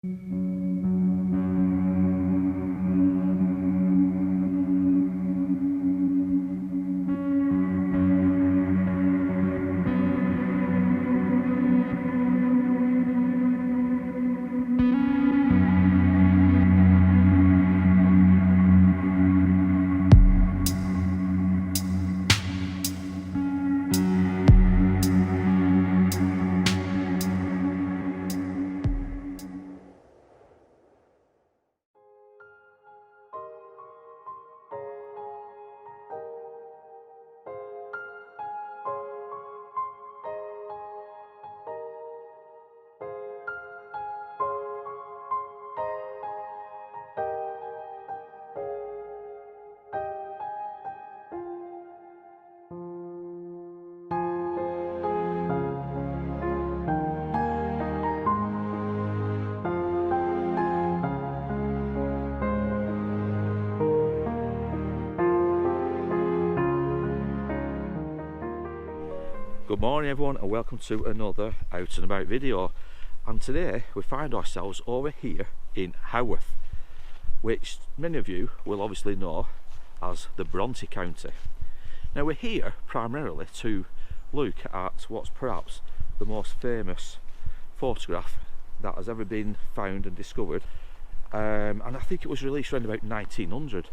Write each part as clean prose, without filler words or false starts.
Good morning everyone, and welcome to another out and about video. And today we find ourselves over here in Haworth, which many of you will obviously know as the Bronte County. Now we're here primarily to look at what's perhaps the most famous photograph that has ever been found and discovered, and I think it was released around about 1900.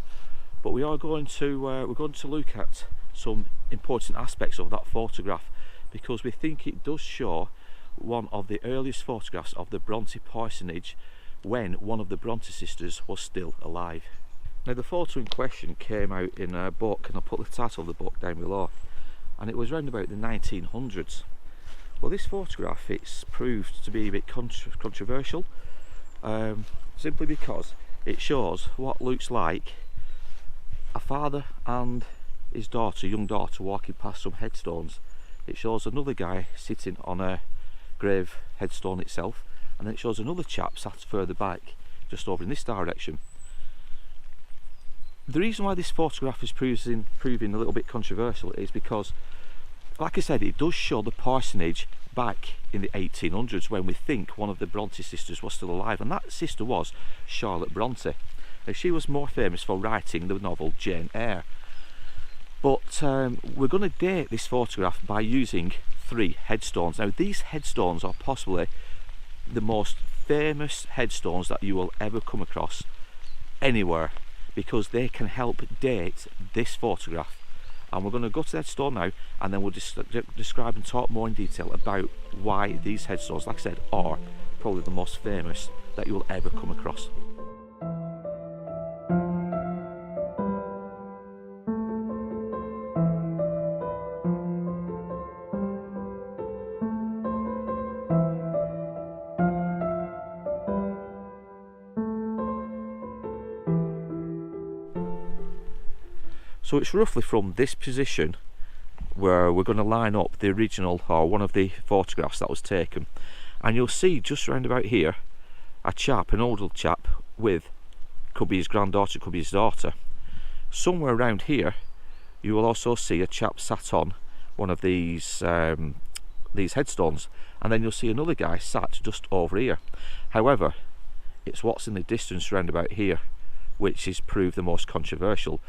But we are going to look at some important aspects of that photograph, because we think it does show one of the earliest photographs of the Bronte Parsonage when one of the Bronte sisters was still alive. Now the photo in question came out in a book, and I'll put the title of the book down below, and it was around about the 1900s. Well, this photograph, it's proved to be a bit controversial, simply because it shows what looks like a father and his daughter, young daughter, walking past some headstones. It shows another guy sitting on a grave headstone itself, and then it shows another chap sat further back, just over in this direction. The reason why this photograph is proving a little bit controversial is because, like I said, it does show the parsonage back in the 1800s, when we think one of the Bronte sisters was still alive, and that sister was Charlotte Bronte. Now she was more famous for writing the novel Jane Eyre. But we're going to date this photograph by using 3 headstones. Now these headstones are possibly the most famous headstones that you will ever come across anywhere, because they can help date this photograph. And we're going to go to the headstone now, and then we'll describe and talk more in detail about why these headstones, like I said, are probably the most famous that you will ever come across. So it's roughly from this position where we're going to line up the original, or one of the photographs that was taken, and you'll see just round about here a chap, an older chap, with, could be his granddaughter, could be his daughter. Somewhere around here you will also see a chap sat on one of these headstones, and then you'll see another guy sat just over here. However, it's what's in the distance round about here which is proved the most controversial.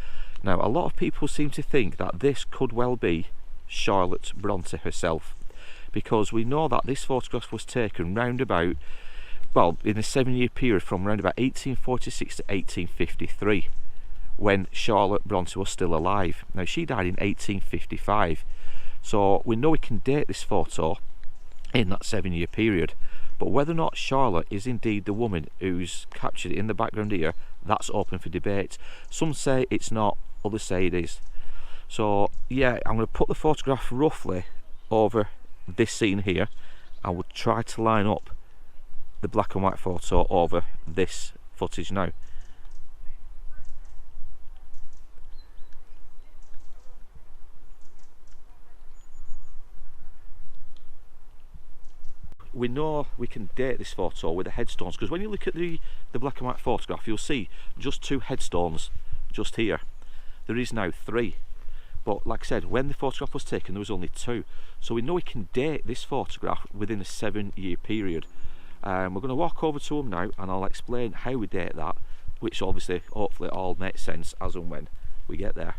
Now a lot of people seem to think that this could well be Charlotte Bronte herself, because we know that this photograph was taken round about, well, in a 7-year period from around about 1846 to 1853, when Charlotte Bronte was still alive. Now she died in 1855, so we know we can date this photo in that 7-year period. But whether or not Charlotte is indeed the woman who's captured in the background here, that's open for debate. Some say it's not, others say it is. So yeah, I'm going to put the photograph roughly over this scene here. I will try to line up the black and white photo over this footage now. We know we can date this photo with the headstones, because when you look at the black and white photograph, you'll see just 2 headstones just here. There is now 3, but like I said, when the photograph was taken there was only 2, so we know we can date this photograph within a 7-year period. We're going to walk over to them now and I'll explain how we date that, which obviously hopefully all makes sense as and when we get there.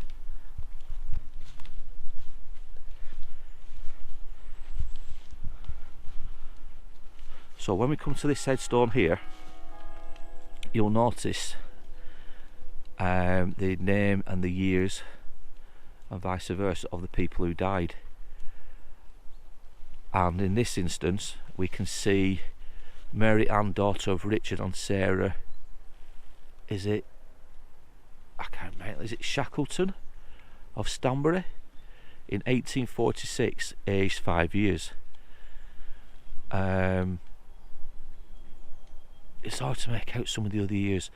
So when we come to this headstone here, you'll notice the name and the years and vice versa of the people who died. And in this instance we can see Mary Ann, daughter of Richard and Sarah, I can't remember, is it Shackleton of Stanbury, in 1846, aged 5 years. It's hard to make out some of the other years,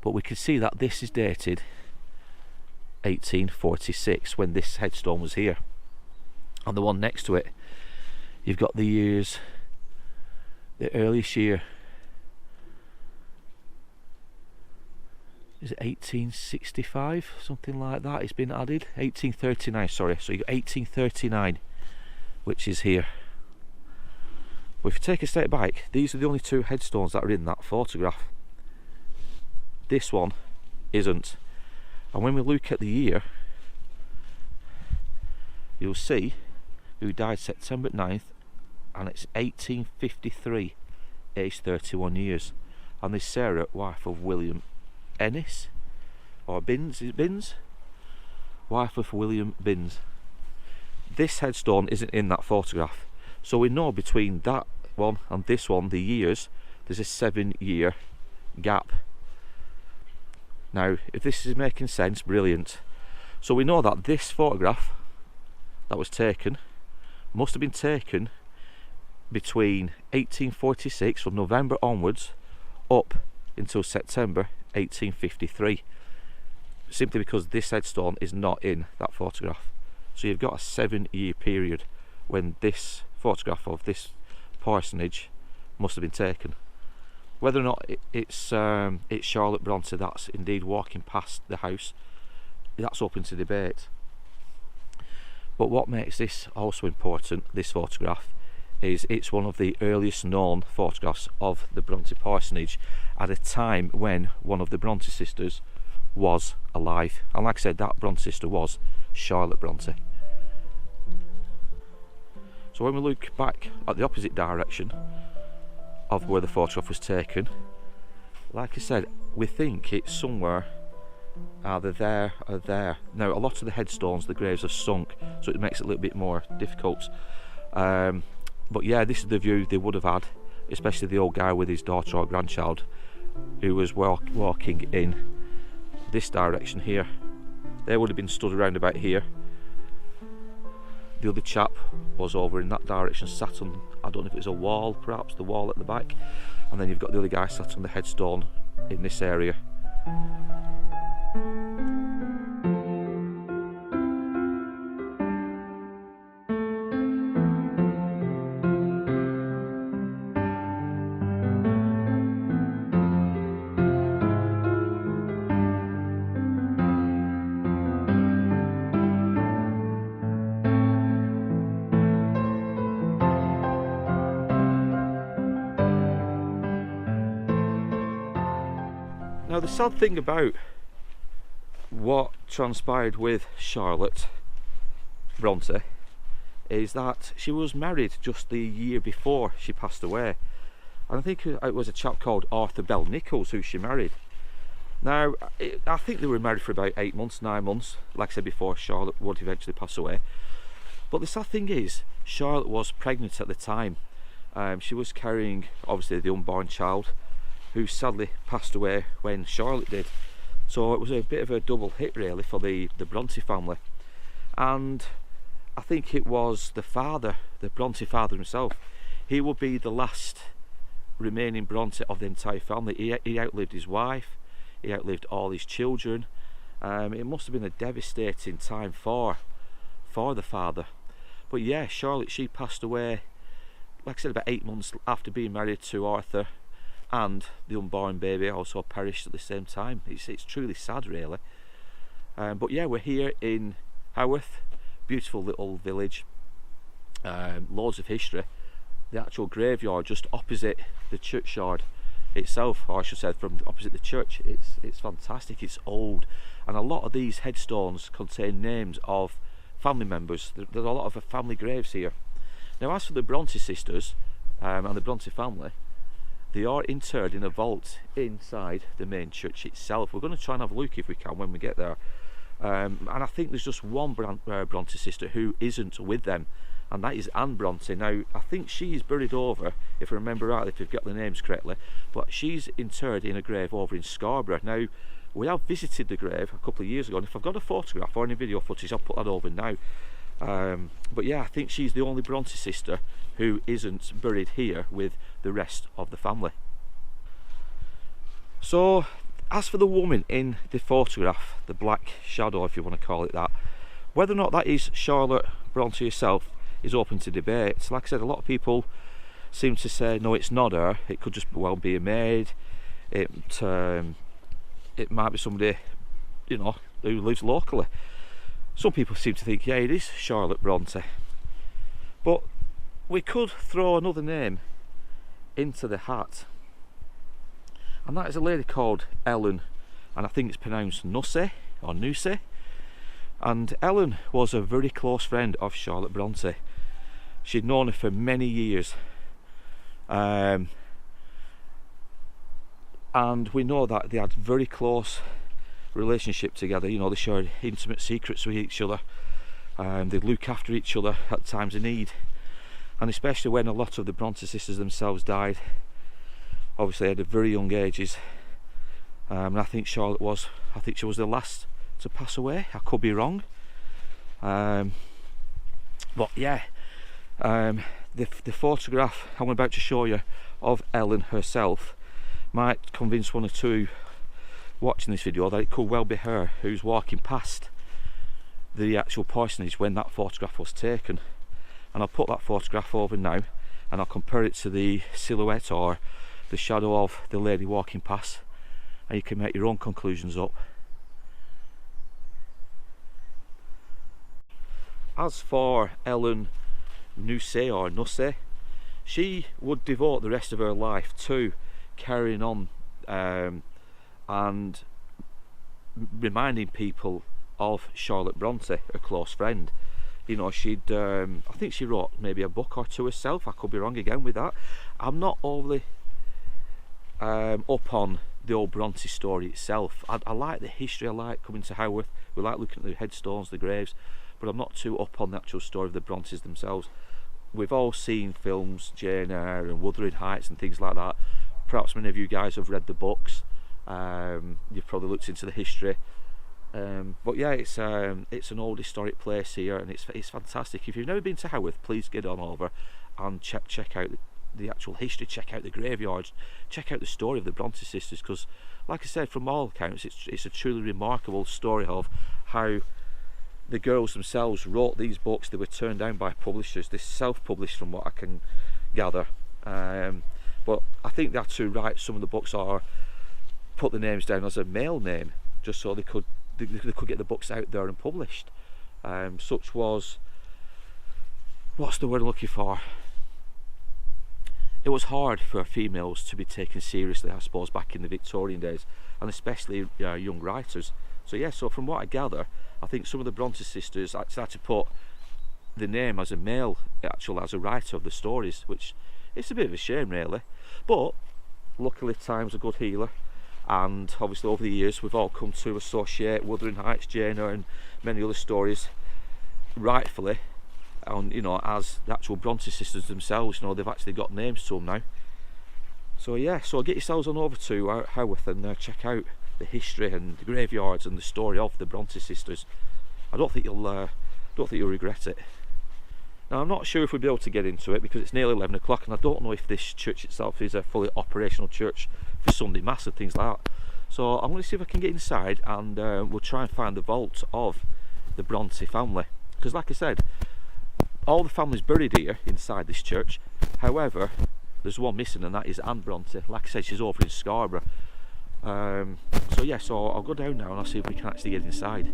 but we can see that this is dated 1846 when this headstone was here. And the one next to it, you've got the years, the earliest year, is it 1865, something like that, it's been added, 1839, sorry, so you got 1839, which is here. But if you take a step back, these are the only two headstones that are in that photograph. This one isn't. And when we look at the year, you'll see who died September 9th, and it's 1853, aged 31 years. And this Sarah, wife of William Ennis, or Binns, is it Binns? Wife of William Binns. This headstone isn't in that photograph. So we know between that one and this one, the years, there's a 7-year gap. Now, if this is making sense, brilliant. So we know that this photograph that was taken must have been taken between 1846, from November onwards, up until September 1853. Simply because this headstone is not in that photograph. So you've got a 7-year period when this photograph of this parsonage must have been taken. Whether or not it's Charlotte Bronte that's indeed walking past the house, that's open to debate. But what makes this also important, this photograph, is it's one of the earliest known photographs of the Bronte Parsonage at a time when one of the Bronte sisters was alive. And like I said, that Bronte sister was Charlotte Bronte. So when we look back at the opposite direction of where the photograph was taken, like I said, we think it's somewhere either there or there. Now, a lot of the headstones, the graves are sunk, so it makes it a little bit more difficult. But yeah, this is the view they would have had, especially the old guy with his daughter or grandchild who was walking in this direction here. They would have been stood around about here. The other chap was over in that direction, sat on, I don't know if it was a wall, perhaps the wall at the back, and then you've got the other guy sat on the headstone in this area. Now, the sad thing about what transpired with Charlotte Bronte is that she was married just the year before she passed away, and I think it was a chap called Arthur Bell Nichols who she married. Now, I think they were married for about 8 months, 9 months, like I said before, Charlotte would eventually pass away. But the sad thing is, Charlotte was pregnant at the time. She was carrying, obviously, the unborn child, who sadly passed away when Charlotte did. So it was a bit of a double hit really for the Bronte family. And I think it was the father, the Bronte father himself, he would be the last remaining Bronte of the entire family. He outlived his wife, he outlived all his children. It must have been a devastating time for the father. But yeah, Charlotte, she passed away, like I said, about 8 months after being married to Arthur, and the unborn baby also perished at the same time. It's truly sad really. But yeah, we're here in Haworth, beautiful little village, loads of history, the actual graveyard just opposite the churchyard itself, or I should say from opposite the church. It's fantastic, it's old, and a lot of these headstones contain names of family members. There's a lot of family graves here. Now, as for the Bronte sisters and the Bronte family, they are interred in a vault inside the main church itself. We're going to try and have a look if we can when we get there. And I think there's just one Bronte sister who isn't with them, and that is Anne Bronte. Now, I think she is buried over, if I remember rightly, if you've got the names correctly, but she's interred in a grave over in Scarborough. Now, we have visited the grave a couple of years ago, and if I've got a photograph or any video footage, I'll put that over now. But yeah, I think she's the only Bronte sister who isn't buried here with the rest of the family. So, as for the woman in the photograph, the black shadow if you want to call it that, whether or not that is Charlotte Bronte herself is open to debate. So like I said, a lot of people seem to say no, it's not her, it could just well be a maid, it might be somebody, you know, who lives locally. Some people seem to think, yeah, it is Charlotte Bronte. But we could throw another name into the hat, and that is a lady called Ellen, and I think it's pronounced Nussey or Nussey. And Ellen was a very close friend of Charlotte Bronte. She'd known her for many years, and we know that they had very close relationship together. You know, they shared intimate secrets with each other, they'd look after each other at times of need, and especially when a lot of the Bronte sisters themselves died, obviously at very young ages. And I think she was the last to pass away. I could be wrong, but yeah, the photograph I'm about to show you of Ellen herself might convince one or two watching this video that it could well be her who's walking past the actual parsonage when that photograph was taken. And I'll put that photograph over now, and I'll compare it to the silhouette or the shadow of the lady walking past, and you can make your own conclusions up. As for Ellen Nussey or Nussey, she would devote the rest of her life to carrying on and reminding people of Charlotte Bronte, a close friend. You know, she'd I think she wrote maybe a book or two herself. I could be wrong again with that. I'm not overly up on the old Bronte story itself. I like the history, I like coming to Haworth, we like looking at the headstones, the graves, but I'm not too up on the actual story of the Brontes themselves. We've all seen films, Jane Eyre and Wuthering Heights and things like that. Perhaps many of you guys have read the books, you've probably looked into the history, but yeah, it's an old historic place here, and it's fantastic. If you've never been to Haworth, please get on over and check out the actual history, check out the graveyards, check out the story of the Bronte sisters, because like I said, from all accounts, it's a truly remarkable story of how the girls themselves wrote these books. They were turned down by publishers, they self-published from what I can gather, but I think that's who write some of the books or put the names down as a male name, just so they could get the books out there and published. Such was, what's the word I'm looking for? It was hard for females to be taken seriously, I suppose, back in the Victorian days, and especially young writers. So yeah, so from what I gather, I think some of the Bronte sisters actually had to put the name as a male, actually as a writer of the stories, which it's a bit of a shame really. But luckily time's a good healer, and obviously over the years we've all come to associate Wuthering Heights, Jane Eyre and many other stories rightfully, and you know, as the actual Bronte sisters themselves. You know, they've actually got names to them now. So yeah, so get yourselves on over to Haworth and check out the history and the graveyards and the story of the Bronte sisters. I don't think you'll regret it. Now, I'm not sure if we'll be able to get into it because it's nearly 11 o'clock, and I don't know if this church itself is a fully operational church for Sunday Mass and things like that. So I'm going to see if I can get inside, and we'll try and find the vault of the Bronte family, because like I said, all the family's buried here inside this church. However, there's one missing, and that is Anne Bronte. Like I said, she's over in Scarborough. So yeah, so I'll go down now and I'll see if we can actually get inside.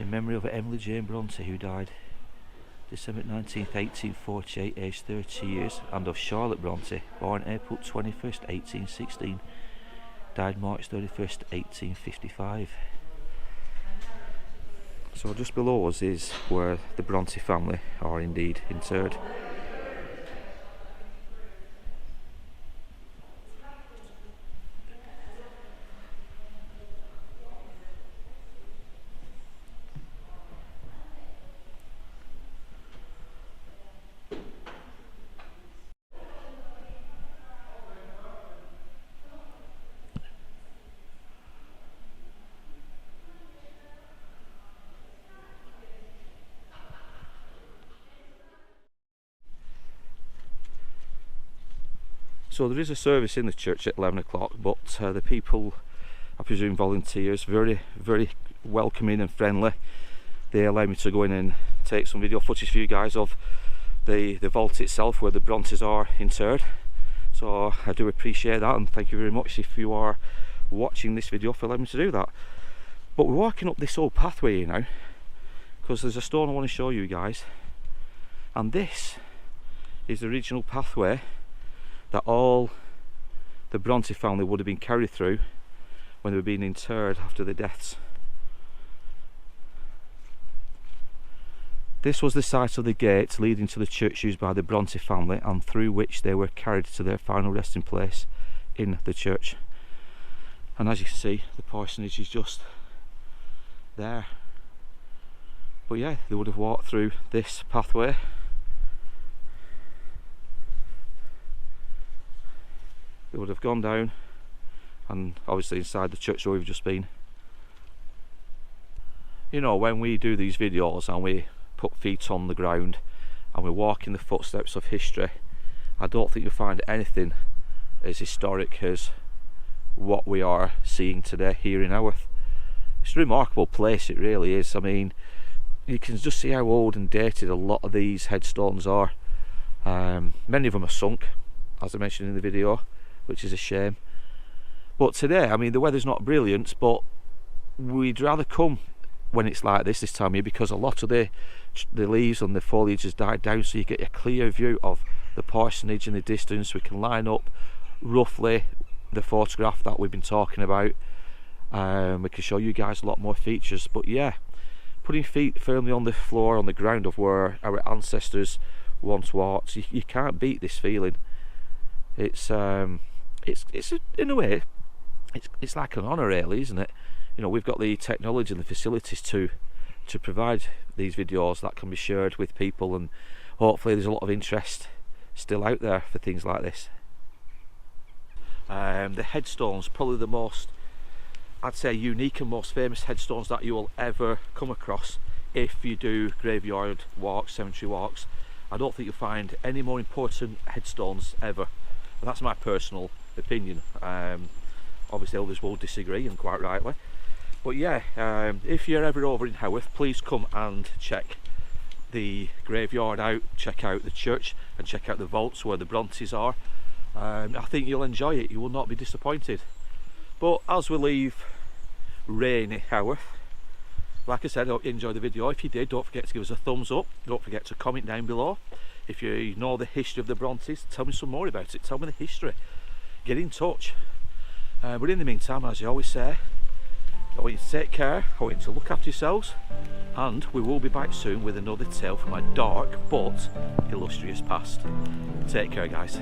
in memory of Emily Jane Bronte, who died December 19th, 1848, aged 30 years, and of Charlotte Bronte, born April 21st, 1816, died March 31st, 1855. So just below us is where the Bronte family are indeed interred. So there is a service in the church at 11 o'clock, but the people, I presume volunteers, very welcoming and friendly. They allow me to go in and take some video footage for you guys of the vault itself where the Brontes are interred. So I do appreciate that, and thank you very much if you are watching this video for allowing me to do that. But we're walking up this old pathway here now, because there's a stone I want to show you guys, and this is the original pathway that all the Bronte family would have been carried through when they were being interred after their deaths. This was the site of the gate leading to the church used by the Bronte family, and through which they were carried to their final resting place in the church. And as you can see, the parsonage is just there. But yeah, they would have walked through this pathway. They would have gone down, and obviously inside the church where we've just been. You know, when we do these videos and we put feet on the ground and we walk in the footsteps of history, I don't think you'll find anything as historic as what we are seeing today here in Haworth. It's a remarkable place, it really is. I mean, you can just see how old and dated a lot of these headstones are. Many of them are sunk, as I mentioned in the video, which is a shame. But today, I mean, the weather's not brilliant, but we'd rather come when it's like this time of year, because a lot of the leaves and the foliage has died down, so you get a clear view of the parsonage in the distance. We can line up roughly the photograph that we've been talking about. We can show you guys a lot more features. But yeah, putting feet firmly on the floor, on the ground of where our ancestors once walked, you can't beat this feeling. It's in a way, it's like an honour really, isn't it? You know, we've got the technology and the facilities to provide these videos that can be shared with people, and hopefully there's a lot of interest still out there for things like this. The headstones, probably the most, I'd say, unique and most famous headstones that you will ever come across if you do graveyard walks, cemetery walks. I don't think you'll find any more important headstones ever. And that's my personal opinion. Obviously others will disagree, and quite rightly. But yeah, if you're ever over in Haworth, please come and check the graveyard out, check out the church, and check out the vaults where the Brontes are. I think you'll enjoy it, you will not be disappointed. But as we leave rainy Haworth, like I said, I hope you enjoyed the video. If you did, don't forget to give us a thumbs up, don't forget to comment down below. If you know the history of the Brontes, tell me some more about it, tell me the history, get in touch. But in the meantime, as I always say, I want you to take care, I want you to look after yourselves, and we will be back soon with another tale from my dark but illustrious past. Take care, guys.